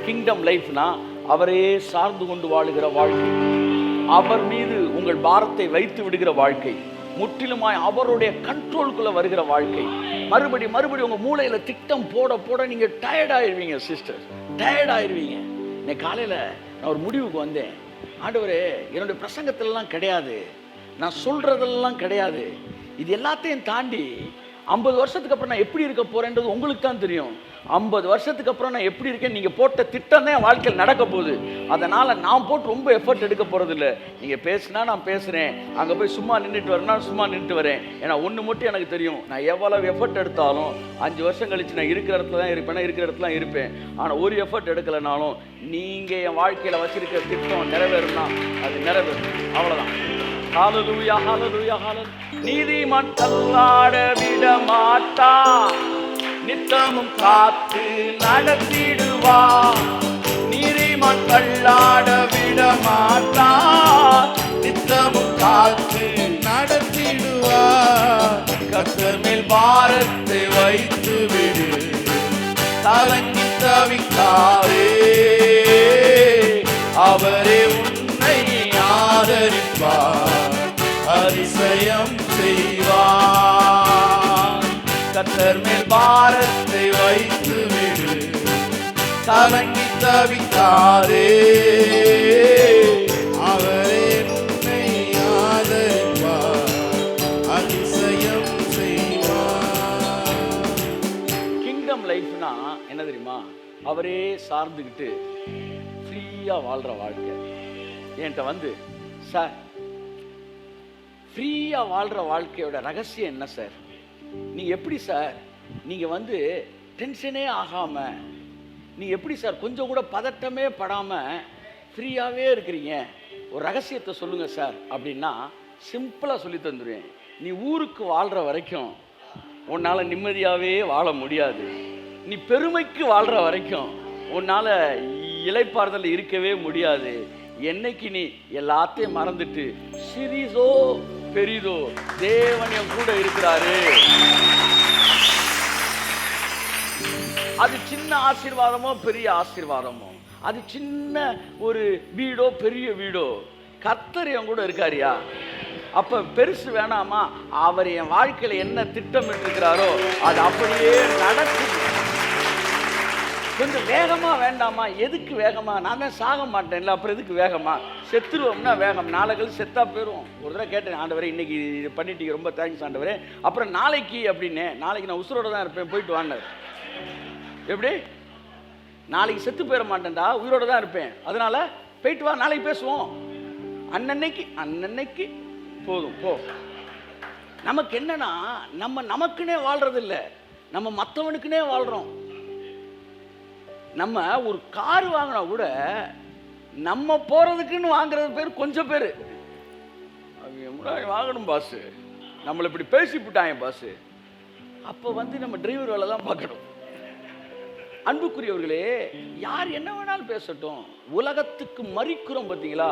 Kingdom லைஃப்னா அவரே சார்ந்து கொண்டு வாழுகிற வாழ்க்கை, அவர் மீது உங்கள் பாரத்தை வைத்து விடுகிற வாழ்க்கை, முற்றிலுமாய் அவருடைய கண்ட்ரோலுக்குள்ள வருகிற வாழ்க்கை. மறுபடி உங்க மூளையில திட்டம் போட போட நீங்க டயர்ட் ஆயிருவீங்க சிஸ்டர், டயர்ட் ஆயிருவீங்க. இன்னைக்கு காலையில நான் ஒரு முடிவுக்கு வந்தேன். ஆண்டவரே, என்னுடைய பிரசங்கத்திலலாம் கிடையாது, நான் சொல்றதெல்லாம் கிடையாது, இது எல்லாத்தையும் தாண்டி 50 வருஷத்துக்கு அப்புறம் நான் எப்படி இருக்க போறேன்றது உங்களுக்கு தான் தெரியும். 50 வருஷத்துக்கு அப்புறம் நான் எப்படி இருக்கேன், நீங்க போட்ட திட்டம் தான் வாழ்க்கையில் நடக்க போகுது. அதனால நான் போட்டு ரொம்ப எஃபர்ட் எடுக்க போறது இல்லை. நீங்க பேசினா நான் பேசுறேன், அங்க போய் சும்மா நின்றுட்டு வரேன்னா சும்மா நின்றுட்டு வரேன். ஏன்னா ஒன்று மட்டும் எனக்கு தெரியும், நான் எவ்வளவு எஃபர்ட் எடுத்தாலும் 5 வருஷம் கழிச்சு நான் இருக்கிற இடத்துல தான் இருப்பேன், இருக்கிற இடத்துல தான் இருப்பேன். ஆனால் ஒரு எஃபர்ட் எடுக்கலைனாலும் நீங்க என் வாழ்க்கையில வச்சிருக்கிற திட்டம் நிறைவேறும்னா அது நிறைவேறும், அவ்வளவுதான். ஹல்லேலூயா, ஹல்லேலூயா, ஹல்லேலூயா. நீதிமான் தள்ளாட விட மாட்டான், நித்தமும் காத்து நடத்திடுவார். நீதிமான் தள்ளாட விட மாட்டான், நித்தமும் காத்து நடத்திடுவார். கர்த்தர் மேல் பாரத்தை வைத்து விடு, கலங்கி தவிக்காதே, அவரே உன்னை ஆதரிப்பார், அதிசயம் செய்வார். கர்த்தர் மேல் பாரத்தை வைத்து விடு, கலங்கி தவிக்காதே, அவரே உன்னை ஆதரிப்பார், அதிசயம் செய்வார். கிங்டம் லைஃப்னா என்ன தெரியுமா? அவரே சார்ந்துக்கிட்டு ஃப்ரீயா வாழ்ற வாழ்க்கை. என்கிட்ட வந்து, சார் ஃப்ரீயா வாழ்ற வாழ்க்கையோட ரகசியம் என்ன சார்? நீங்க எப்படி சார், நீங்க வந்து டென்ஷனே ஆகாம, நீங்க எப்படி சார் கொஞ்சம் கூட பதட்டமே படாம ஃப்ரீயாவே இருக்கிறீங்க, ஒரு ரகசியத்தை சொல்லுங்க சார் அப்படின்னா சிம்பிளா சொல்லி தந்துடுவேன். நீ ஊருக்கு வாழ்ற வரைக்கும் உன்னால நிம்மதியாவே வாழ முடியாது. நீ பெருமைக்கு வாழ்ற வரைக்கும் உன்னால இளைப்பாறுதல் இருக்கவே முடியாது. என்னைக்கு நீ எல்லாத்தையும் மறந்துட்டு சிறிதோ பெரிதோ தேவன் என் கூட இருக்கிறாரு, அது சின்ன ஆசீர்வாதமோ பெரிய ஆசீர்வாதமோ, அது சின்ன ஒரு வீடோ பெரிய வீடோ, கர்த்தர் என் கூட இருக்காரியா, அப்ப பெருசு வேணாமா? அவர் என் வாழ்க்கையில என்ன திட்டமிட்டு இருக்கிறாரோ அது அப்படியே நடக்கும். கொஞ்சம் வேகமா வேண்டாமா? எதுக்கு வேகமா? நான் தான் சாக மாட்டேன்ல, அப்புறம் எதுக்கு வேகமா? செத்துருவோம்னா வேகம், நாளைக்கு செத்தா போயிடும். ஒரு தடவை கேட்டேன், ஆண்டவரே இன்னைக்கு இது பண்ணிட்டீங்க, ரொம்ப தேங்க்ஸ் ஆண்டவரே, அப்புறம் நாளைக்கு அப்படின்னு, நாளைக்கு நான் உசுரோட தான் இருப்பேன், போயிட்டு வாண்டார். எப்படி? நாளைக்கு செத்து போயிட மாட்டேன்டா, உயிரோட தான் இருப்பேன், அதனால போயிட்டு வா, நாளைக்கு பேசுவோம். அன்னன்னைக்கு போதும் போ. நமக்கு என்னன்னா, நமக்குன்னே வாழ்றது இல்லை, நம்ம மற்றவனுக்குன்னே வாழ்றோம். நம்ம ஒரு கார் வாங்கினா கூட நம்ம போறதுக்குன்னு வாங்குறது பேர் கொஞ்சம் பேர். வாங்கணும் பாஸ், நம்மளை இப்படி பேசிவிட்டாங்க பாஸ், அப்போ வந்து நம்ம டிரைவர் வேலை தான் பார்க்கணும். அன்புக்குரியவர்களே, யார் என்ன வேணாலும் பேசட்டும், உலகத்துக்கு மறிக்கிறோம் பார்த்தீங்களா,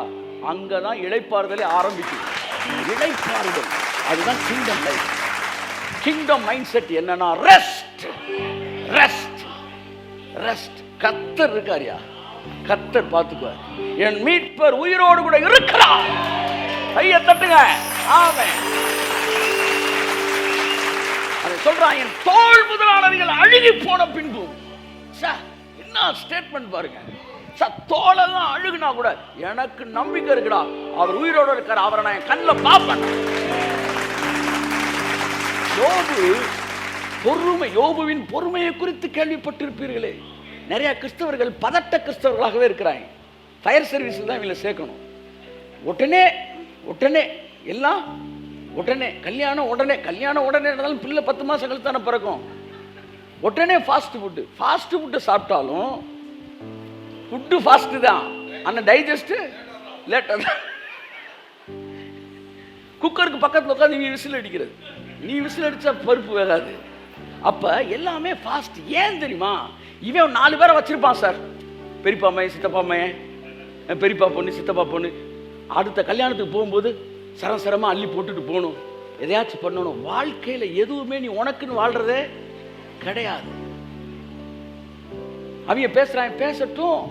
அங்கதான் இளைப்பாறுதலே ஆரம்பிக்கும். இளைப்பாறுதல் அதுதான் kingdom life. Kingdom mind set என்னன்னா ரெஸ்ட், ரெஸ்ட், ரெஸ்ட். கர்த்தர் இருக்காரியா, கர்த்தர் பார்த்துக்குவார். என் மீட்பர் உயிரோடு கூட இருக்கிறார். கையை தட்டுங்க. ஆமென். அதை சொல்றான், என் தோள் முதலானவைகள் அழுகி போன பின்பு. என்ன ஸ்டேட்மெண்ட் பாருங்க. தோளெல்லாம் அழுகுனா கூட எனக்கு நம்பிக்கை இருக்குடா, அவர் உயிரோடு இருக்கார், அவரை நான் என் கண்ணில் பார்ப்பேன். யோபுவின் பொறுமையை குறித்து கேள்விப்பட்டிருப்பீர்களே. நிறைய கிறிஸ்தவர்கள் பதட்ட கிறிஸ்தவர்களாகவே இருக்கிறாங்க. ஃபயர் சர்வீஸில் தான் இவங்களை சேர்க்கணும். உடனே எல்லாம் உடனே கல்யாணம், உடனே இருந்தாலும் பிள்ளை 10 மாதம் கழித்து தானே பிறக்கும். உடனே ஃபாஸ்ட் ஃபுட்டு சாப்பிட்டாலும் ஃபுட்டு ஃபாஸ்ட்டு தான், ஆனால் டைஜஸ்ட்டு லேட்டாக தான். குக்கருக்கு பக்கத்தில் உட்காந்து நீ விசில் அடிக்கிறது, நீ விசில் அடித்தா பருப்பு வேகாது. அப்போ எல்லாமே ஃபாஸ்ட். ஏன் தெரியுமா? இவன் 4 பேரை வச்சிருப்பான் சார், பெரியப்பா மையன், சித்தப்பா மையன், பெரியப்பா பொண்ணு, சித்தப்பா பொண்ணு. அடுத்த கல்யாணத்துக்கு போகும்போது சரசரமாக அள்ளி போட்டுட்டு போகணும், எதையாச்சும் பண்ணணும். வாழ்க்கையில் எதுவுமே நீ உனக்குன்னு வாழ்றதே கிடையாது. அவங்க பேசுறாங்க, பேசட்டும்.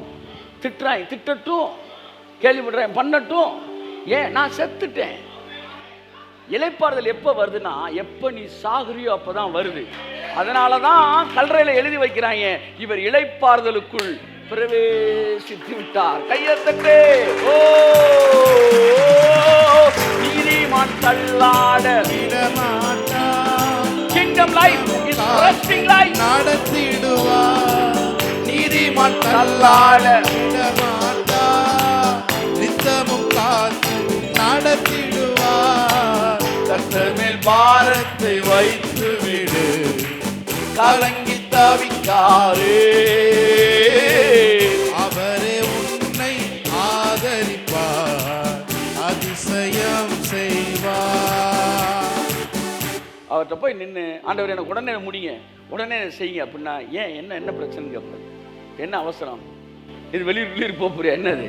திட்டுறாங்க, திட்டட்டும். கேள்விப்படுறேன், பண்ணட்டும். ஏன்? நான் செத்துட்டேன். இளைப்பாறுதல் எப்போ வருதுன்னா, எப்போ நீ சாகுறியோ அப்பதான் வருது. அதனாலதான் கல்லறையில எழுதி வைக்கிறாங்க, இவர் இளைப்பாறுதலுக்குள் பிரவேசித்து விட்டார். கையத்தட்டே. ஓ, நீதிமான் தள்ளாட kingdom life is resting life. நடத்திடுவார் நீதிமான் தள்ளாட நித்தமும் காத்து நடத்திடுவார். கர்த்தர் மேல் பாரத்தை வைத்து விடு, கலங்கி தவிக்காதே. அவரே உன்னை ஆதரிப்பார், அதிசயம் செய்வார். அவர்கிட்ட போய் நின்று, ஆண்டவர் எனக்கு உடனே முடிங்க, உடனே செய்யுங்க அப்படின்னா, ஏன் என்ன பிரச்சனை கேட்பேன்? என்ன அவசரம்? இது வெளியூர் போறியா? என்னது?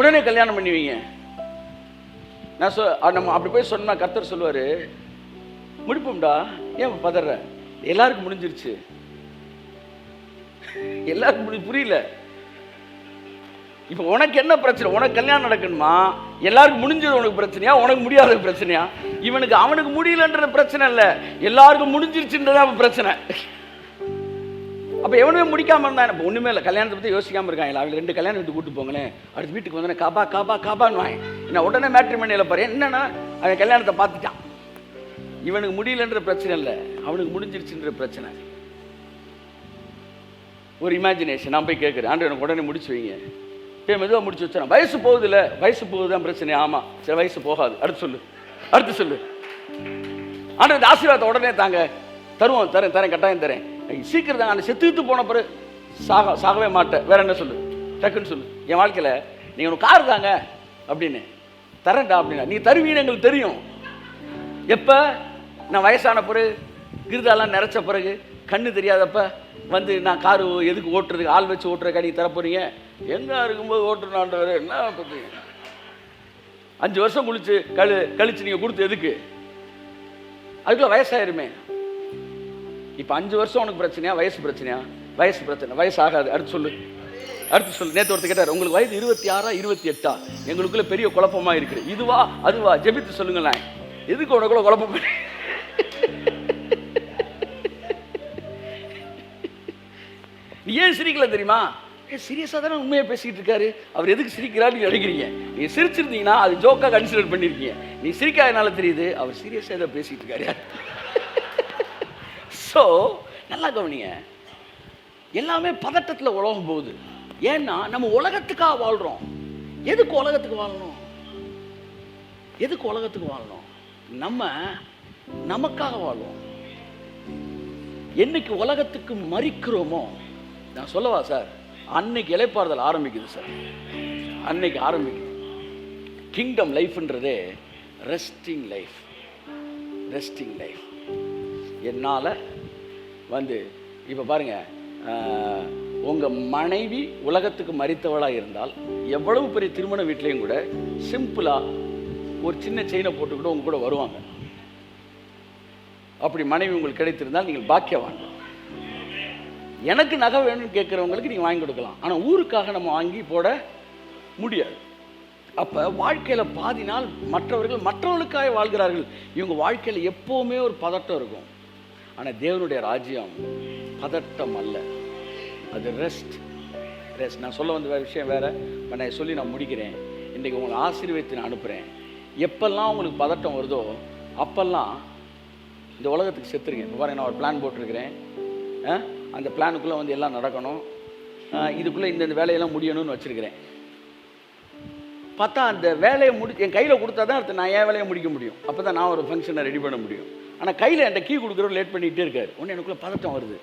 உடனே கல்யாணம் பண்ணுவீங்க. நம்ம அப்படி போய் சொன்னா கர்த்தர் சொல்லுவாரு, முடிப்போம்டா, ஏன் பதற? எல்லாருக்கும் முடிஞ்சிருச்சு, எல்லாருக்கும் புரியல. இப்ப உனக்கு என்ன பிரச்சனை? உனக்கு கல்யாணம் நடக்கணுமா? எல்லாருக்கும் முடிஞ்சது உனக்கு பிரச்சனையா? உனக்கு முடியாத பிரச்சனையா? இவனுக்கு அவனுக்கு முடியலன்றது பிரச்சனை இல்ல, எல்லாருக்கும் முடிஞ்சிருச்சுன்றது பிரச்சனை. அப்ப எவனுமே முடிக்காம இருந்தா இப்ப ஒண்ணுமே இல்லை. கல்யாணத்தை பத்தி யோசிக்காம இருக்காங்க. அவங்க 2 கல்யாணம் வீட்டுக்கு கூட்டு போங்களேன், அடுத்த வீட்டுக்கு வந்தோடனே காபா காபா காபான்னு வாங்க. நான் உடனே மேட்ரிமோனியில பாரு, என்னன்னா அவன் கல்யாணத்தை பார்த்துட்டான். இவனுக்கு முடியலன்ற பிரச்சனை இல்லை, அவனுக்கு முடிஞ்சிருச்சுன்ற பிரச்சனை. ஒரு இமேஜினேஷன். நான் போய் கேட்குறேன், ஆண்டு எனக்கு உடனே முடிச்சு வைங்க. போய் மெதுவாக முடிச்சு வச்சேன். வயசு போகுது இல்லை, வயசு போகுதுதான் பிரச்சனை. ஆமா, சரி வயசு போகாது, அடுத்து சொல்லு, அடுத்து சொல்லு. ஆண்டு இந்த ஆசீர்வாதத்தை உடனே தாங்க, தருவோம், தரேன் தரேன், கட்டாயம் தரேன். சீக்கிரம் தாங்க. அந்த செத்துட்டு போன பிறகு சாகவே மாட்டேன். வேற என்ன சொல்லு, டக்குன்னு சொல்லு. என் வாழ்க்கையில் நீங்கள் உனக்கு கார் தாங்க அப்படின்னு தரேன்டா அப்படின்னா நீ தருவீன்னு எங்களுக்கு தெரியும். எப்போ? நான் வயசான பிறகு, கிருதாலாம் நிறைச்ச பிறகு, கண்ணு தெரியாதப்ப வந்து நான் காரு எதுக்கு ஓட்டுறதுக்கு, ஆள் வச்சு ஓட்டுறக்கா நீ தரப்போறீங்க? எங்கே இருக்கும்போது ஓட்டுனாண்டவர் என்ன பற்றி 5 வருஷம் கழிச்சு நீங்கள் கொடுத்து எதுக்கு? அதுக்குள்ள வயசாயிருமே. இப்போ 5 வருஷம் உனக்கு பிரச்சனையா, வயசு பிரச்சனையா? வயசு பிரச்சனை, வயசு ஆகாது. அடுத்து சொல்லு, அடுத்து சொல்லு. நேற்று ஒருத்தர் கேட்டார், உங்களுக்கு வயது 26 28? எங்களுக்குள்ள பெரிய குழப்பமா இருக்குது. இதுவா அதுவா? ஜெபித்து சொல்லுங்களேன். எதுக்கு உனக்குள்ள குழப்பம்? நீ ஏன் சிரிக்கல தெரியுமா? சீரியஸாக தானே உண்மையை பேசிக்கிட்டு இருக்காரு, அவர் எதுக்கு சிரிக்கிறாரு நீங்க நினைக்கிறீங்க. நீ சிரிச்சிருந்தீங்கன்னா அது ஜோக்கா கன்சிடர் பண்ணிருக்கீங்க. நீ சிரிக்காதனால தெரியுது அவர் சீரியஸாக ஏதோ பேசிட்டு இருக்காரு. ஸோ நல்லா கவனிங்க, எல்லாமே பதட்டத்தில் உலகம் போகுது. ஏன்னா நம்ம உலகத்துக்காக வாழ்றோம். எதுக்கு உலகத்துக்கு வாழணும்? எதுக்கு உலகத்துக்கு வாழணும்? நம்ம நமக்காக வாழ்வோம். என்னைக்கு உலகத்துக்கு மறிக்கிறோமோ, நான் சொல்லவா சார், அன்னைக்கு இளைப்பாறுதல் ஆரம்பிக்குது சார். அன்னைக்கு ஆரம்பிக்குது. கிங்டம் லைஃப்ன்றதே ரெஸ்டிங் லைஃப். Resting life. என்னால் வந்து இப்போ பாருங்க, உங்கள் மனைவி உலகத்துக்கு மறித்தவளாக இருந்தால், எவ்வளவு பெரிய திருமண வீட்லேயும் கூட சிம்பிளாக ஒரு சின்ன செயினை போட்டுக்கிட்டு உங்க கூட வருவாங்க. அப்படி மனைவி உங்களுக்கு கிடைத்திருந்தால் நீங்கள் பாக்கியவான். எனக்கு நகை வேணும்னு கேட்குறவங்களுக்கு நீங்கள் வாங்கி கொடுக்கலாம். ஆனால் ஊருக்காக நம்ம வாங்கி போட முடியாது. அப்போ வாழ்க்கையில் பாதி நாள் மற்றவர்களுக்காக வாழ்கிறார்கள். இவங்க வாழ்க்கையில் எப்போவுமே ஒரு பதட்டம் இருக்கும். ஆனால் தேவனுடைய ராஜ்யம் பதட்டம் அல்ல, அது ரெஸ்ட். ரெஸ்ட். நான் சொல்ல வந்த விஷயம் வேறு, நான் சொல்லி நான் முடிக்கிறேன். இன்றைக்கி உங்களை ஆசீர்வதித்து நான் அனுப்புகிறேன். எப்பெல்லாம் உங்களுக்கு பதட்டம் வருதோ அப்பெல்லாம் இந்த உலகத்துக்கு செத்துருங்க. இப்போ பாருங்க, நான் ஒரு பிளான் போட்டிருக்கிறேன். அந்த பிளானுக்குள்ளே வந்து எல்லாம் நடக்கணும், இதுக்குள்ளே இந்த வேலையெல்லாம் முடியணும்னு வச்சுருக்கிறேன். பார்த்தா அந்த வேலையை என் கையில் கொடுத்தா தான் அடுத்து நான் என் வேலையை முடிக்க முடியும். அப்போ தான் நான் ஒரு ஃபங்க்ஷனை ரெடி பண்ண முடியும். ஆனால் கையில் என்கிட்ட கீ கொடுக்குறவர் லேட் பண்ணிகிட்டே இருக்கார். ஒன்று எனக்குள்ளே பதட்டம் வருது.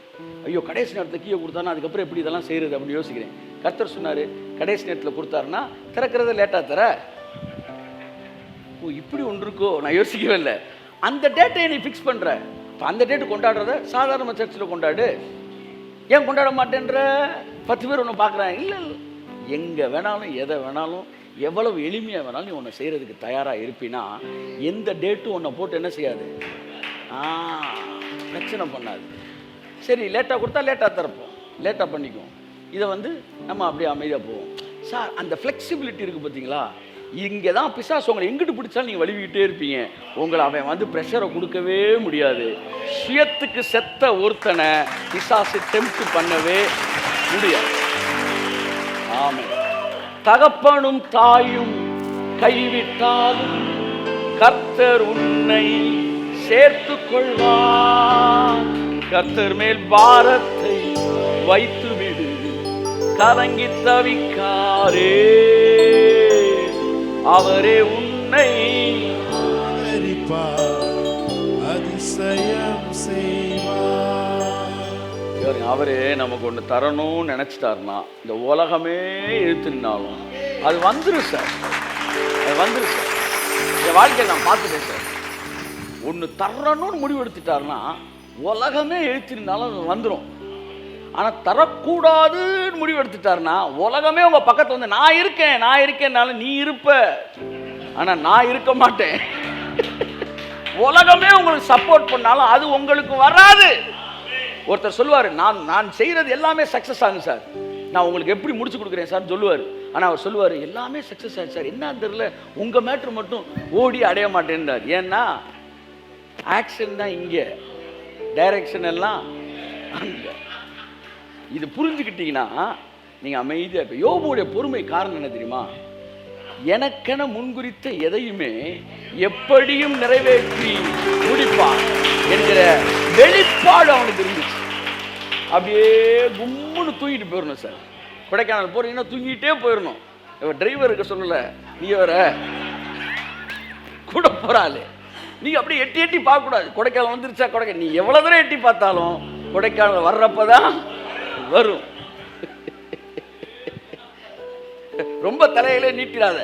ஐயோ, கடைசி நேரத்தில் கீயை கொடுத்தானா அதுக்கப்புறம் எப்படி இதெல்லாம் செய்கிறது அப்படின்னு யோசிக்கிறேன். கர்த்தர் சொன்னார், கடைசி நேரத்தில் கொடுத்தாருன்னா திறக்கிறத லேட்டாக தர. ஓ, இப்படி ஒன்று இருக்கோ, நான் யோசிக்கவே இல்லை. அந்த டேட்டை நீ ஃபிக்ஸ் பண்ணுற. இப்போ அந்த டேட்டு கொண்டாடுறத சாதாரண சர்ச்சில் கொண்டாடு. ஏன் கொண்டாட மாட்டேன்ற? 10 பேர் ஒன்று பார்க்குறாங்க. இல்லை இல்லை, எங்கே வேணாலும் எதை வேணாலும் எவ்வளவு எளிமையாக வேணாலும் நீ ஒன்று செய்கிறதுக்கு தயாராக இருப்பினா எந்த டேட்டும் ஒன்றை போட்டு என்ன செய்யாது, பிரச்சனை பண்ணாது. சரி, லேட்டாக கொடுத்தா லேட்டாக திறப்போம், லேட்டாக பண்ணிக்குவோம். இதை நம்ம அப்படியே அமைதியாக போவோம். சார் அந்த ஃப்ளெக்சிபிலிட்டி இருக்குது பார்த்தீங்களா? இங்கே தான் பிசாசு உங்களை எங்கிட்டு பிடிச்சாலும் நீங்கள் வலிவிக்கிட்டே இருப்பீங்க. உங்களை அவன் ப்ரெஷரை கொடுக்கவே முடியாது. சுயத்துக்கு செத்த ஒருத்தனை பிசாசு டெம்ப்ட் பண்ணவே முடியாது. ஆமென். தகப்பனும் தாயும் கைவிட்டாலும் கர்த்தர் உன்னை சேர்த்து கொள்வார். கர்த்தர் மேல் பாரத்தை வைத்து விடு, கலங்கி தவிக்காரே. அவரே உன்னை அதிசயம் செய்வார். அவரே நமக்கு ஒன்று தரணும்னு நினைச்சிட்டாருன்னா இந்த உலகமே இழுத்துனாலும் அது வந்துடும் சார். அது வந்துடும் சார். என் வாழ்க்கையை நான் பார்த்துட்டேன் சார். ஒன்று தரணும்னு முடிவு எடுத்துட்டாருன்னா உலகமே இழுத்திருந்தாலும் அது வந்துடும். ஆனால் தரக்கூடாதுன்னு முடிவு எடுத்துட்டாருன்னா உலகமே உங்கள் பக்கத்தில் நான் இருக்கேன்னாலும் நீ இருப்ப, ஆனால் நான் இருக்க மாட்டேன். உலகமே உங்களுக்கு சப்போர்ட் பண்ணாலும் அது உங்களுக்கு வராது. ஒருத்தர் சொல்லுவார், நான் செய்கிறது எல்லாமே சக்ஸஸ் ஆகும் சார், நான் உங்களுக்கு எப்படி முடிச்சு கொடுக்குறேன் சார் சொல்லுவார். ஆனால் அவர் சொல்லுவார், எல்லாமே சக்ஸஸ் ஆகுது சார், என்னன்னு தெரியல உங்கள் மேட்ரு மட்டும் ஓடி அடைய மாட்டேன்றார். ஏன்னா ஆக்ஷன் தான் இங்கே, டைரக்ஷன் எல்லாம் அங்கே. இது புரிஞ்சுக்கிட்டீங்கன்னா நீங்கள் அமைதியாக இருப்ப. யோபுடைய பொறுமை காரணம் என்ன தெரியுமா? எனக்கென முன்குறித்த எதையுமே எப்படியும் நிறைவேற்றி முடிப்பான் என்கிற வெளிப்பாடு அவனுக்கு இருந்துச்சு. அப்படியே கும்முன்னு தூங்கிட்டு போயிடணும் சார். கொடைக்கானல் போறீங்கன்னா தூங்கிட்டே போயிடணும். டிரைவருக்கு சொல்லலை, நீ வர கூட போறாளே, நீங்க அப்படியே எட்டி எட்டி பார்க்கக்கூடாது. கொடைக்கானல் வந்துருச்சா கொடைக்கானல், நீ எவ்வளவு தூரம் எட்டி பார்த்தாலும் கொடைக்கானல் வர்றப்பதான் வரும். ரொம்ப தலையிலே நீட்டிடாத.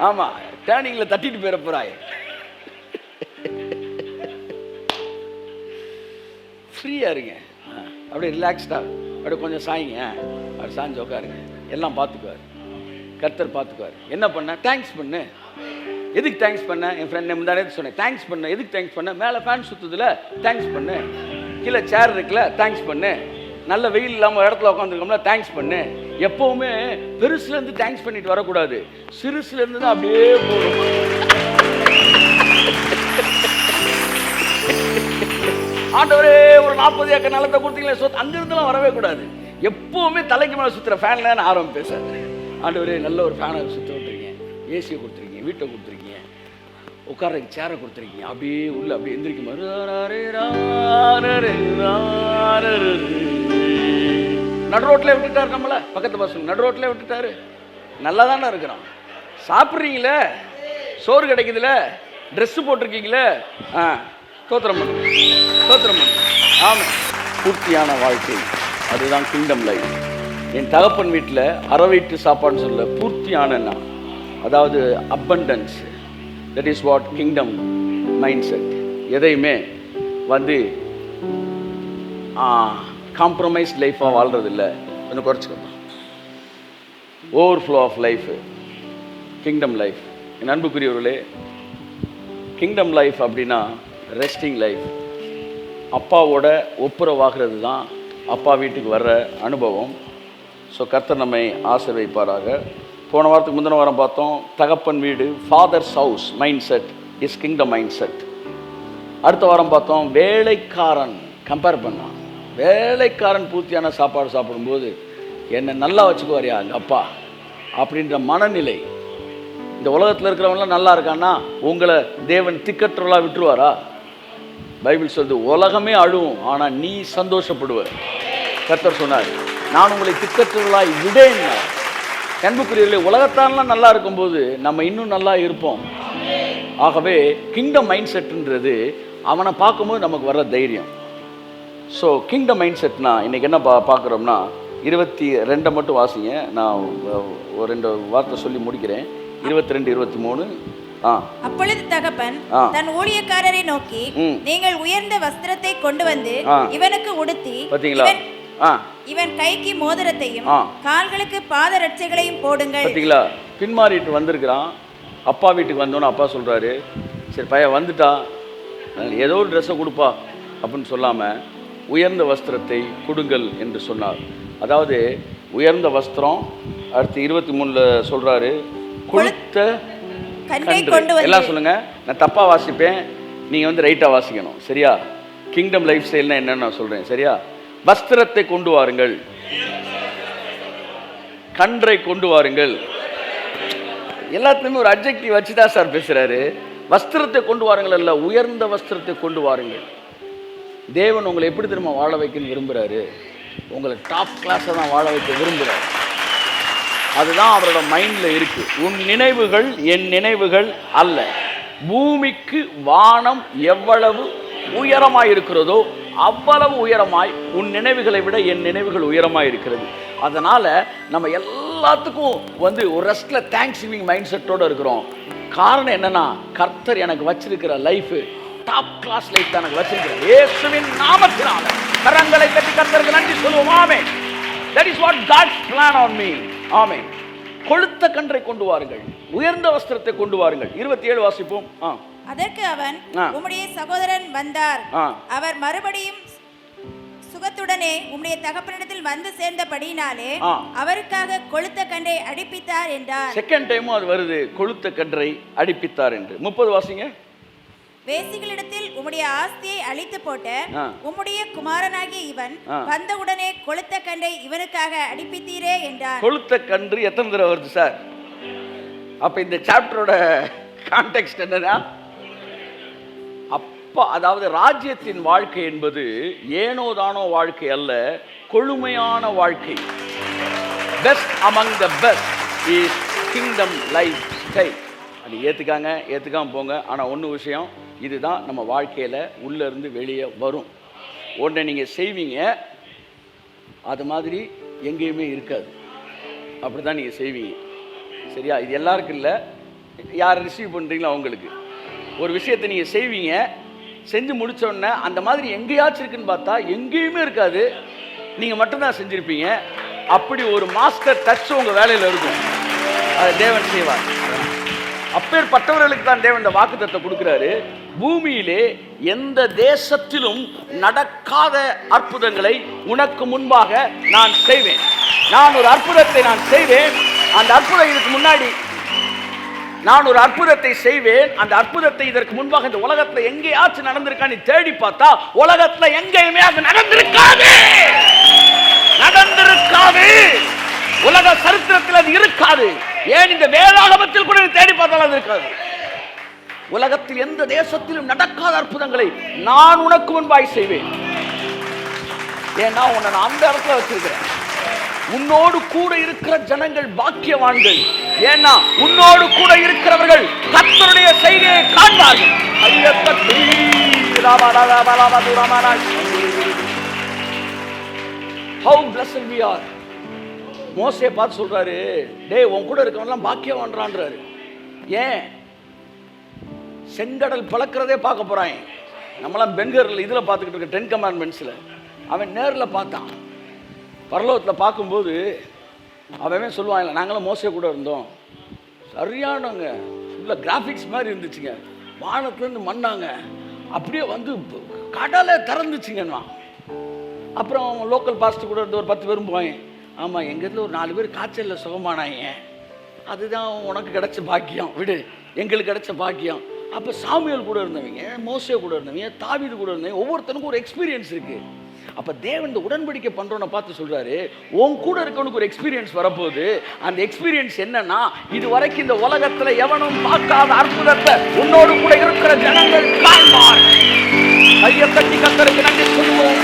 ஆமா, டேர்னிங்ல தட்டிட்டு போயிட போறாய். ஃப்ரீயா இருங்க, அப்படியே ரிலாக்ஸ்டா அப்படியே கொஞ்சம் சாய்ங்க, அப்படி சாஞ்சு உட்காருங்க. எல்லாம் பார்த்துக்குவார், கர்த்தர் பார்த்துக்குவார். என்ன பண்ண? தேங்க்ஸ் பண்ணு. எதுக்கு தேங்க்ஸ் பண்ண? என் ஃப்ரெண்ட் முந்தானே சொன்னேன், தேங்க்ஸ் பண்ண. எதுக்கு தேங்க்ஸ் பண்ண? மேலே ஃபேன் சுற்றுதுல தேங்க்ஸ் பண்ணு, கீழே சேர் இருக்குல்ல தேங்க்ஸ் பண்ணு, நல்ல வெயில் இல்லாமல் இடத்துல உட்காந்துருக்கோம்ல தேங்க்ஸ் பண்ணு. எப்பவுமே பெருசுலேருந்து தேங்க்ஸ் பண்ணிட்டு வரக்கூடாது, சிறுசுலேருந்து தான் அப்படியே போகணும். ஆண்டவரே ஒரு 40 ஏக்கர் நிலத்தை கொடுத்தீங்களே சொத்து, அங்கிருந்துலாம் வரவே கூடாது. எப்பவுமே தலைக்கு மேலே சுற்றுற ஃபேன்ல ஆரம்பிப்பேன் சார். ஆண்டவரே நல்ல ஒரு ஃபேனை சுற்ற விட்டுருக்கீங்க, ஏசியை கொடுத்துருக்கீங்க, வீட்டை கொடுத்துருக்கீங்க, உட்கார்றதுக்கு சேரை கொடுத்துருக்கீங்க, அப்படியே உள்ள அப்படியே எந்திரிக்கும். நடு ரோட்டில் விட்டுட்டாரு நம்மள, பக்கத்து பசங்க நடு ரோட்டில் விட்டுட்டாரு. நல்லா தானே இருக்கிறோம், சாப்பிட்றீங்களே, சோறு கிடைக்குதுல, ட்ரெஸ்ஸு போட்டிருக்கீங்களே, தோத்திரம் பண்ணு, தோத்திரம் பண்ணு. ஆமாம், பூர்த்தியான வாழ்க்கை அதுதான் கிங்டம் லைஃப். என் தகப்பன் வீட்டில் அறவயிற்று சாப்பாடுன்னு சொல்ல பூர்த்தியானன்னா, அதாவது abundance, that is what kingdom mind set. எதையுமே காம்ப்ரமைஸ் லைஃபாக வாழ்கிறது இல்லை, கொஞ்சம் குறைச்சிக்கணும். Overflow of life kingdom life. என் அன்புக்குரியவர்களே, கிங்டம் லைஃப் அப்படின்னா ரெஸ்டிங் லைஃப். அப்பாவோட ஒப்புரவாகிறது தான் அப்பா வீட்டுக்கு வர்ற அனுபவம். ஸோ கர்த்தர் நம்மை ஆசீர்வதிப்பாராக. போன வாரத்துக்கு முந்தின வாரம் பார்த்தோம், தகப்பன் வீடு, fathers house mind set is kingdom mind set. அடுத்த வாரம் பார்த்தோம், வேலைக்காரன் கம்பேர் பண்ணான். வேலைக்காரன் பூர்த்தியான சாப்பாடு சாப்பிடும்போது என்னை நல்லா வச்சுக்குவாரியா எங்கள் அப்பா அப்படின்ற மனநிலை. இந்த உலகத்தில் இருக்கிறவங்களாம் நல்லா இருக்கான்னா உங்களை தேவன் திக்கற்றவர்களாக விட்டுருவாரா? பைபிள் சொல்லுது, உலகமே அழுவும் ஆனால் நீ சந்தோஷப்படுவ. கர்த்தர் சொன்னார், நான் உங்களை திக்கற்றவர்களாய் விடேன். அன்புக்குரியவர்களே, உலகத்தாரெலாம் நல்லா இருக்கும்போது நம்ம இன்னும் நல்லா இருப்போம். ஆகவே கிங்டம் மைண்ட் செட்டுன்றது அவனை பார்க்கும்போது நமக்கு வர்ற தைரியம். ஸோ கிங்டம் மைண்ட் செட்னா இன்றைக்கி என்ன பார்க்குறோம்னா, 22 மட்டும் வாசிங்க, நான் ஒரு 2 வார்த்தை சொல்லி முடிக்கிறேன். 22, 23. அப்பொழுது தகப்பன் தன் ஊழியக்காரரை நோக்கி, நீங்கள் உயர்ந்த வஸ்திரத்தை கொண்டு வந்து இவனுக்கு உடுத்தி, இவன் கைக்கு மோதிரத்தையும் கால்களுக்கு பாதரட்சைகளையும் போடுங்கள். பார்த்தீங்களா, பின்மாறிட்டு வந்திருக்கிறான். அப்பா வீட்டுக்கு வந்தோன்னு அப்பா சொல்கிறாரு, சரி பையன் வந்துட்டா, ஏதோ ஒரு ட்ரெஸ்ஸை கொடுப்பா அப்படின்னு சொல்லாமல் உயர்ந்த வஸ்திரத்தை கொடுங்கள் என்று சொன்னார். அதாவது உயர்ந்த வஸ்திரம். அடுத்து 23ல சொல்றாரு கொழுத்த கன்றை. எல்லாம் சொல்லுங்க. நான் தப்பா வாசிப்பேன், நீங்க வந்து ரைட்டா வாசிக்கணும். சரியா? கிங்டம் லைஃப் ஸ்டைல்னா என்னன்னு நான் சொல்றேன். சரியா? வஸ்திரத்தை கொண்டு வாருங்கள், கன்றை கொண்டு வாருங்கள். எல்லாத்துலயுமே ஒரு அட்ஜெக்டிவ் வச்சுதான் சார் பேசுறாரு. வஸ்திரத்தை கொண்டு வாருங்கள் அல்ல, உயர்ந்த வஸ்திரத்தை கொண்டு வாருங்கள். தேவன் உங்களை எப்படி திரும்ப வாழ வைக்கணும்னு விரும்புறாரு? உங்களை டாப் கிளாஸை தான் வாழ வைக்க விரும்புகிறார். அதுதான் அவரோட மைண்ட்ல இருக்கு. உன் நினைவுகள் என் நினைவுகள் அல்ல. பூமிக்கு வானம் எவ்வளவு உயரமாய் இருக்கிறதோ அவ்வளவு உயரமாய் உன் நினைவுகளை விட என் நினைவுகள் உயரமாய் இருக்கிறது. அதனால நம்ம எல்லாத்துக்கும் வந்து ஒரு ரெஸ்ட்ல தேங்க்ஸ் கிவிங் மைண்ட் செட்டோட இருக்கிறோம். காரணம் என்னன்னா, கர்த்தர் எனக்கு வச்சிருக்கிற லைஃப் டாப் கிளாஸ் லைஃப் தான் எனக்கு வச்சிருக்கிறார். இயேசுவின் நாமத்தினால கரங்களை தட்டி கர்த்தருக்கு நன்றி சொல்லுவோம். ஆமென். That is what God's plan on me. ஆமென். கொழுத்த கன்றை கொண்டு வாருங்கள், உயர்ந்த வஸ்திரத்தை கொண்டு வாருங்கள். 27 வாசிப்போம். அதற்கு அவன், உம்முடைய சகோதரன் வந்தார், அவர் மறுபடியும் சுகத்துடனே உம்முடைய தகப்பனிடத்தில் வந்து சேர்ந்தபடியினாலே அவருக்காக கொழுத்த கன்றை அடிப்பித்தார் என்றார். செகண்ட் டைமும் அது வருது, கொழுத்த கன்றை அடிப்பித்தார் என்று. 30 வாசிங்க. வேசிகளிடத்தில் உம்முடைய ஆஸ்தியை அழித்து போட்ட உம்முடைய குமாரனாகிய இவன் வந்தவுடனே கொழுத்த கன்றை இவனுக்காக அடிப்பித்தீரே என்றார். கொழுத்த கன்று எத்தனை தடவை வருது சார்? அப்ப இந்த சாப்டரோட கான்டெக்ஸ்ட் என்னன்னா, அப்பா, அதாவது ராஜ்யத்தின் வாழ்க்கை என்பது ஏனோதானோ வாழ்க்கை அல்ல, கொழுமையான வாழ்க்கை. Best among the best is kingdom life style. அது ஏற்றுக்காம போங்க. ஆனால் ஒன்று விஷயம், இதுதான் நம்ம வாழ்க்கையில் உள்ளேருந்து வெளியே வரும். ஒன்றை நீங்கள் செய்வீங்க, அது மாதிரி எங்கேயுமே இருக்காது. அப்படி தான் நீங்கள் செய்வீங்க. சரியா? இது எல்லாருக்கும் இல்லை, யார் ரிசீவ் பண்ணுறீங்களோ அவங்களுக்கு. ஒரு விஷயத்தை நீங்கள் செய்வீங்க, செஞ்சு முடித்தோடனே அந்த மாதிரி எங்கேயாச்சும் இருக்குன்னு பார்த்தா எங்கேயுமே இருக்காது, நீங்கள் மட்டும்தான் செஞ்சுருப்பீங்க. அப்படி ஒரு மாஸ்டர் டச் உங்கள் வேலையில் இருக்கும். அதை தேவன் செய்வார். அப்பேற்பட்டவர்களுக்கு தான் தேவன் இந்த வாக்குத்தத்தத்தை கொடுக்கிறாரு. பூமியிலே எந்த தேசத்திலும் நடக்காத அற்புதங்களை உனக்கு முன்பாக நான் செய்வேன். நான் ஒரு அற்புதத்தை நான் செய்வேன். அந்த அற்புதம் இதுக்கு முன்னாடி நான் ஒரு அற்புதத்தை செய்வேன். அந்த அற்புதத்தை இதற்கு முன்பாக இந்த உலகத்துல எங்கேயாச்சும் நடந்திருக்கான்னு தேடி பார்த்தா உலகத்துல எங்கேயுமே அது நடந்திருக்காது. உலக சரித்திரத்தில் அது இருக்காது. ஏன் இந்த வேதாகமத்தில் கூட தேடி பார்த்தாலும் அது இருக்காது. உலகத்தில் எந்த தேசத்திலும் நடக்காத அற்புதங்களை நான் உனக்கு முன்பாய் செய்வேன். ஏன்னா உன்னை நான் அந்த இடத்துல வச்சிருக்கிறேன். உன்னோடு கூட இருக்கிற ஜனங்கள் பாக்கியவான்கள். ஏன்னா உன்னோடு கூட இருக்கிறவர்கள் கர்த்தருடைய செய்கையை காண்பார்கள். How blessed we are. மோசே பார்த்து சொல்றாரு, டேய் உன் கூட இருக்கவன்லாம் பாக்கியவான்றான்றாரு. ஏன்? செங்கடல் பழக்கிறதே பார்க்க போறான். நம்மளாம் பென்கரில் இதில் பார்த்துக்கிட்டு இருக்க 10 Commandmentsல அவன் நேரில் பார்த்தான். பரலோகத்தில் பார்க்கும்போது அவன் சொல்லுவான், இல்லை நாங்களும் மோசே கூட இருந்தோம், சரியானவங்க, ஃபுல்லாக கிராஃபிக்ஸ் மாதிரி இருந்துச்சுங்க, வானத்துலேருந்து மண்ணாங்க, அப்படியே வந்து கடலை திறந்துச்சுங்கண்ணா. அப்புறம் லோக்கல் பாஸ்டர் கூட இருந்து ஒரு 10 பேரும் போயேன். ஆமாம், எங்கள் இதில் ஒரு 4 பேர் காய்ச்சலில் சுகமானாங்க, அதுதான் உனக்கு கிடைச்ச பாக்கியம், விடு, எங்களுக்கு கிடைச்ச பாக்கியம். அப்போ சாமுவேல் கூட இருந்தவங்க, மோசே கூட இருந்தவங்க, தாவீது கூட இருந்தவங்க, ஒவ்வொருத்தனுக்கும் ஒரு எக்ஸ்பீரியன்ஸ் இருக்குது. அப்போ தேவன் இந்த உடன்படிக்கை பண்ணுறோன்னு பார்த்து சொல்கிறாரு, உன் கூட இருக்கவனுக்கு ஒரு எக்ஸ்பீரியன்ஸ் வரப்போகுது. அந்த எக்ஸ்பீரியன்ஸ் என்னன்னா, இது வரைக்கும் இந்த உலகத்தில் எவனும் பார்க்காத அற்புதத்தை உன்னோடு கூட இருக்கிற ஜனங்கள் காண்பார். கையை தட்டி கர்த்தருக்கு நன்றி சொல்லுவோம்.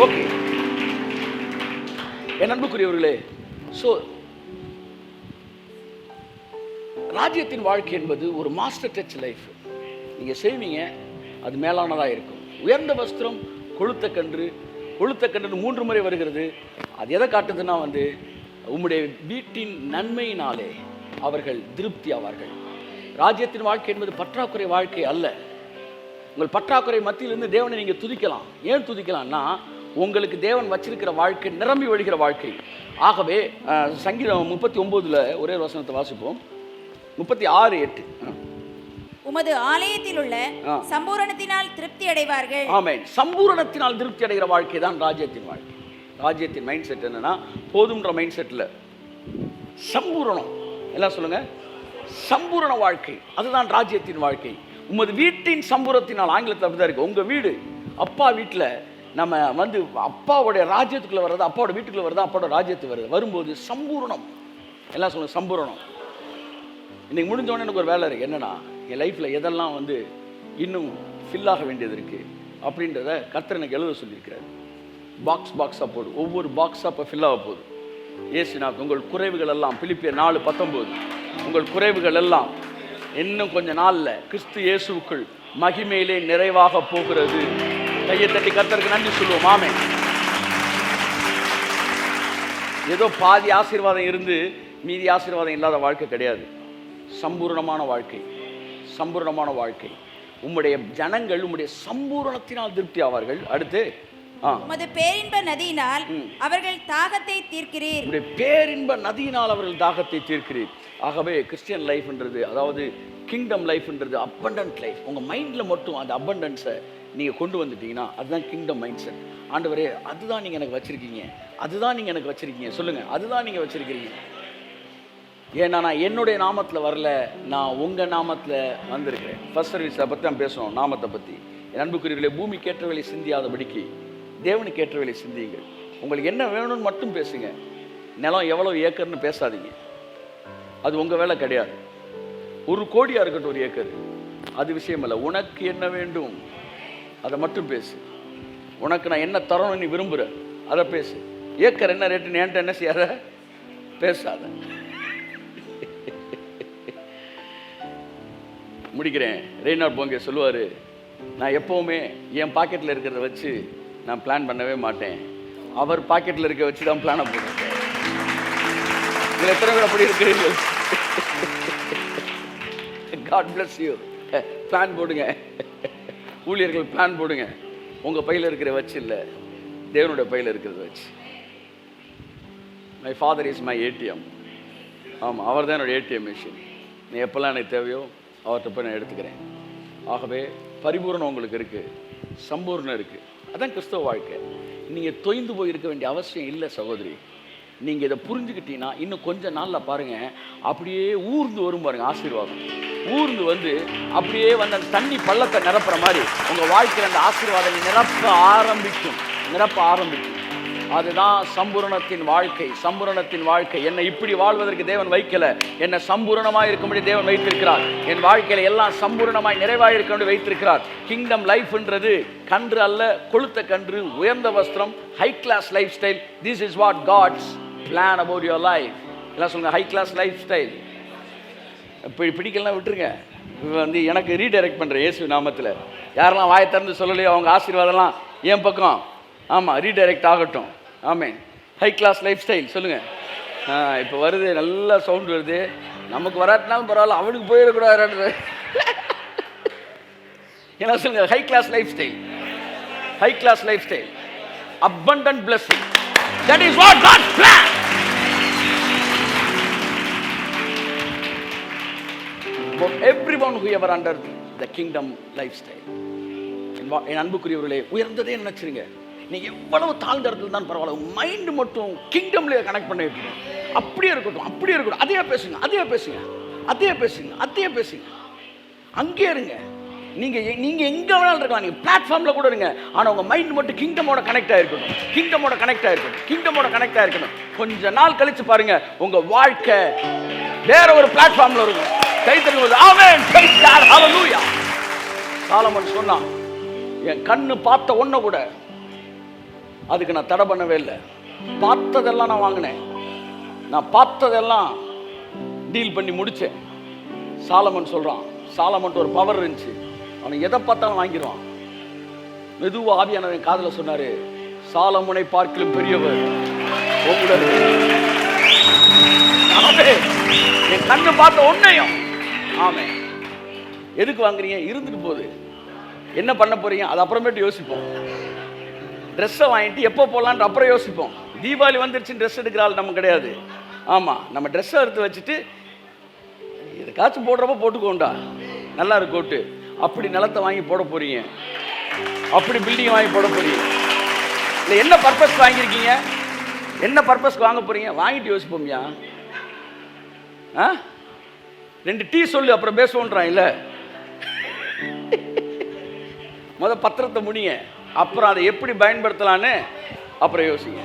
ஓகே என் அன்புக்குரியவர்களே, ஸோ ராஜ்யத்தின் வாழ்க்கை என்பது ஒரு மாஸ்டர் டச் லைஃப். நீங்கள் செய்வீங்க, அது மேலானதாக இருக்கும். உயர்ந்த வஸ்திரம், கொழுத்த கன்று 3 முறை வருகிறது. அது எதை காட்டுதுன்னா உம்முடைய வீட்டின் நன்மையினாலே அவர்கள் திருப்தி ஆவார்கள். ராஜ்யத்தின் வாழ்க்கை என்பது பற்றாக்குறை வாழ்க்கை அல்ல. உங்கள் பற்றாக்குறை மத்தியிலிருந்து தேவனை நீங்கள் துதிக்கலாம். ஏன் துதிக்கலாம்னா, உங்களுக்கு தேவன் வச்சிருக்கிற வாழ்க்கை நிரம்பி வழிகிற வாழ்க்கை. ஆகவே சங்கீதம் 39ல் ஒரே வசனத்தை வாசிப்போம். 36:8. உமது ஆலயத்தில் உள்ள சம்பூரணத்தினால் திருப்தி அடைவார்கள். ஆமென். சம்பூரணத்தினால் திருப்தி அடைகிற வாழ்க்கை தான் ராஜ்யத்தின் வாழ்க்கை. ராஜ்யத்தின் மைண்ட் செட் என்னன்னா, போதும்ன்ற மைண்ட் செட்டில் சம்பூரணம். எல்லாம் சொல்லுங்க, சம்பூரண வாழ்க்கை. அதுதான் ராஜ்யத்தின் வாழ்க்கை. உமது வீட்டின் சம்பூரத்தினால், ஆங்கிலத்தில் அப்படிதான் இருக்கு. உங்க வீடு, அப்பா வீட்டில் நம்ம வந்து அப்பாவுடைய ராஜ்யத்துக்குள்ள வர்றது, அப்பாவோட வீட்டுக்குள்ள வருது, அப்பாவோட ராஜ்யத்துக்கு வருது. வரும்போது சம்பூரணம். எல்லாம் சொல்லுங்க, சம்பூரணம். இன்னைக்கு முடிஞ்சோடனே எனக்கு ஒரு வேலை இருக்குது. என்னன்னா, என் லைஃப்பில் எதெல்லாம் வந்து இன்னும் ஃபில் ஆக வேண்டியது இருக்குது அப்படின்றத கர்த்தர் எனக்கு எழுத சொல்லியிருக்கிறார். பாக்ஸாக போடு. ஒவ்வொரு பாக்ஸாக இப்போ ஃபில் ஆக போகுது. ஏசுநாத், உங்கள் குறைவுகள் எல்லாம், பிலிப்பியர் 4:19, உங்கள் குறைவுகள் எல்லாம் இன்னும் கொஞ்ச நாளில் கிறிஸ்து இயேசுவுக்குள் மகிமையிலே நிறைவாக போகிறது. கையை தட்டி கர்த்தருக்கு நன்றி சொல்லுவோம். ஆமென். ஏதோ பாதி ஆசீர்வாதம் இருந்து மீதி ஆசீர்வாதம் இல்லாத வாழ்க்கை கிடையாது. சம்பூர்ணமான வாழ்க்கை, சம்பூர்ணமான வாழ்க்கை. உம்முடைய ஜனங்கள் உம்முடைய சம்பூரணத்தினால் திருப்தி ஆவார்கள். அடுத்து, உமது பேரின்ப நதியினால் அவர்கள் தாகத்தை தீர்க்கிறீர். உம்முடைய பேரின்ப நதியினால் அவர்கள் தாகத்தை தீர்க்கிறீர். ஆகவே கிறிஸ்டியன் லைஃப்ன்றது, அதாவது கிங்டம் லைஃப்ன்றது அபண்டன்ட் லைஃப். உங்க மைண்ட்ல மட்டும் அந்த அபண்டன்ஸை நீங்க கொண்டு வந்துட்டீங்கன்னா அதுதான் கிங்டம் மைண்ட் செட். ஆண்டவரே, அதுதான் நீங்க எனக்கு வச்சிருக்கீங்க, அதுதான் நீங்க எனக்கு வச்சிருக்கீங்க. சொல்லுங்க, அதுதான் நீங்க வச்சிருக்கீங்க. ஏன்னா நான் என்னுடைய நாமத்தில் வரல, நான் உங்கள் நாமத்தில் வந்திருக்கிறேன். ஃபர்ஸ்ட் சர்வீஸை பற்றி நான் பேசணும், நாமத்தை பற்றி. என் அன்புக்குரியவர்களே, பூமி கேட்டவர்களை சிந்தியாதபடிக்கு தேவனுக்கு ஏற்றவர்களை சிந்தியுங்கள். உங்களுக்கு என்ன வேணும்னு மட்டும் பேசுங்க. நிலம் எவ்வளோ ஏக்கர்னு பேசாதீங்க, அது உங்கள் வேலை கிடையாது. 1 கோடியாக இருக்கட்டும் 1 ஏக்கர், அது விஷயம் இல்லை. உனக்கு என்ன வேண்டும் அதை மட்டும் பேசு. உனக்கு நான் என்ன தரணும் நீ விரும்புகிற அதை பேசு. ஏக்கர் என்ன ரேட்டுன்னு என்கிட்ட என்ன செய்யாத, பேசாத. முடிக்கிறேன். ரெய்னார்ட் போங்கே சொல்லுவார், நான் எப்போவுமே என் பாக்கெட்டில் இருக்கிறத வச்சு நான் பிளான் பண்ணவே மாட்டேன், அவர் பாக்கெட்டில் இருக்க வச்சு தான் பிளானை போடுறேன். இதில் எத்தனை பேர் அப்படி இருக்கிறீர்கள்? God bless you. பிளான் போடுங்க, ஊழியர்கள் பிளான் போடுங்க. உங்கள் பையில் இருக்கிற வச்சு இல்லை, தேவனுடைய பையில் இருக்கிறத வச்சு. My father is my ATM. ஆமாம், அவர் தான் என்னோடய ஏடிஎம் மிஷின். நீ எப்போல்லாம் எனக்கு தேவையோ அவர்கிட்ட போய் நான் எடுத்துக்கிறேன். ஆகவே பரிபூர்ணம் உங்களுக்கு இருக்குது, சம்பூர்ணம் இருக்குது. அதான் கிறிஸ்தவ வாழ்க்கை. நீங்கள் தொய்ந்து போய் இருக்க வேண்டிய அவசியம் இல்லை சகோதரி. நீங்கள் இதை புரிஞ்சுக்கிட்டீங்கன்னா இன்னும் கொஞ்சம் நாளில் பாருங்கள், அப்படியே ஊர்ந்து வரும் பாருங்கள் ஆசீர்வாதம். ஊர்ந்து வந்து அப்படியே வந்து அந்த தண்ணி பள்ளத்தை நிரப்புற மாதிரி உங்கள் வாழ்க்கையில் அந்த ஆசீர்வாதம் நிரப்ப ஆரம்பிக்கும். அதுதான் சம்பூரணத்தின் வாழ்க்கை. சம்பூரணத்தின் வாழ்க்கை. என்னை இப்படி வாழ்வதற்கு தேவன் வைக்கல, என்னை சம்பூரணமாய் இருக்கும்படி தேவன் வைத்திருக்கிறார். என் வாழ்க்கையில எல்லாம் சம்பூரணமாய் நிறைவாய் இருக்கும்படி வைத்திருக்கிறார். கிங்டம் லைஃப்ன்றது கன்று அல்ல, கொளுத்த கன்று, உயர்ந்த வஸ்திரம், high class life style. This is what God's plan about your life. எல்லாம் சொல்லுங்க, ஹை கிளாஸ் லைஃப் ஸ்டைல். இப்படி பிடிக்கலாம் விட்டுருங்க. வந்து எனக்கு ரீடைரக்ட் பண்ணுறேன் இயேசு நாமத்தில். யாரெல்லாம் வாயை திறந்து சொல்லலையோ அவங்க ஆசீர்வாதம்லாம் என் பக்கம். ஆமாம், ரீடைரக்ட் ஆகட்டும். ஆமென். ஹை கிளாஸ் லைஃப் ஸ்டைல் சொல்லுங்கள். இப்போ வருது, நல்லா சவுண்ட் வருது. நமக்கு வராட்டினாலும் பரவாயில்ல, அவனுக்கு போயிடக்கூடாது. என்ன சொல்லுங்க, high class life style. High class life style, abundant blessing. That is what God planned. For everyone who ever under the kingdom lifestyle. என் அன்புக்குரியவர்களே, உயர்ந்ததே நினைச்சிருங்க. நீ எவ்வளவு தாழ்ந்த இடத்துல தான் பரவாயில்ல, மைண்ட் மட்டும் கிங்டம்ல கனெக்ட் பண்ணி இருக்கணும். அப்படியே இருக்கட்டும். அதே பேசுங்க. அங்கே இருங்க. நீங்க எங்க வேணாலும் இருக்கலாம், நீங்க பிளாட்ஃபார்ம்ல கூட இருங்க. ஆனா உங்க மைண்ட் மட்டும் கிங்டமோட கனெக்ட் ஆயிருக்கணும். கொஞ்ச நாள் கழிச்சு பாருங்க, உங்க வாழ்க்கை வேற ஒரு பிளாட்ஃபார்ம்ல இருக்கும். கை தட்டுங்க. Amen. Praise God. Hallelujah. Solomon சொன்னான், என் கண்ணு பார்த்த ஒன்றை கூட அதுக்கு நான் தடை பண்ணவே இல்லை. பார்த்ததெல்லாம் நான் வாங்கினேன், நான் பார்த்ததெல்லாம் டீல் பண்ணி முடித்தேன். சாலமன் சொல்கிறான், சாலமன் ஒரு பவர் இருந்துச்சு, அவன் எதை பார்த்தாலும் வாங்கிடுவான். மெதுவாக ஆவியானவன் காதில் சொன்னார், சாலமனை பார்க்கிலும் பெரியவர் உங்களுடைய. என் கண்ணு பார்த்த ஒன்றையும். ஆமென். எதுக்கு வாங்குறீங்க? இருந்துட்டு போகுது. என்ன பண்ண போறீங்க? அது அப்புறமேட்டு யோசிப்போம். ட்ரெஸ்ஸை வாங்கிட்டு எப்போ போகலான்ற அப்புறம் யோசிப்போம். தீபாவளி வந்துருச்சுன்னு ட்ரெஸ் எடுக்கிற ஆள் நம்ம கிடையாது. ஆமாம், நம்ம ட்ரெஸ்ஸை எடுத்து வச்சுட்டு எதுக்காச்சும் போடுறப்ப போட்டுக்கோண்டா, நல்லா இருக்கோட்டு. அப்படி நிலத்தை வாங்கி போட போறீங்க, அப்படி பில்டிங் வாங்கி போட போறீங்க. இல்லை என்ன பர்பஸ்க்கு வாங்கியிருக்கீங்க? என்ன பர்பஸ்க்கு வாங்க போறீங்க? வாங்கிட்டு யோசிப்போம்யா. 2 டீ சொல்லு அப்புறம் பேசுவோன்றான். இல்லை, பத்திரத்தை முடிங்க, அப்புறம் அதை எப்படி பயன்படுத்தலான்னு அப்புறம் யோசிங்க.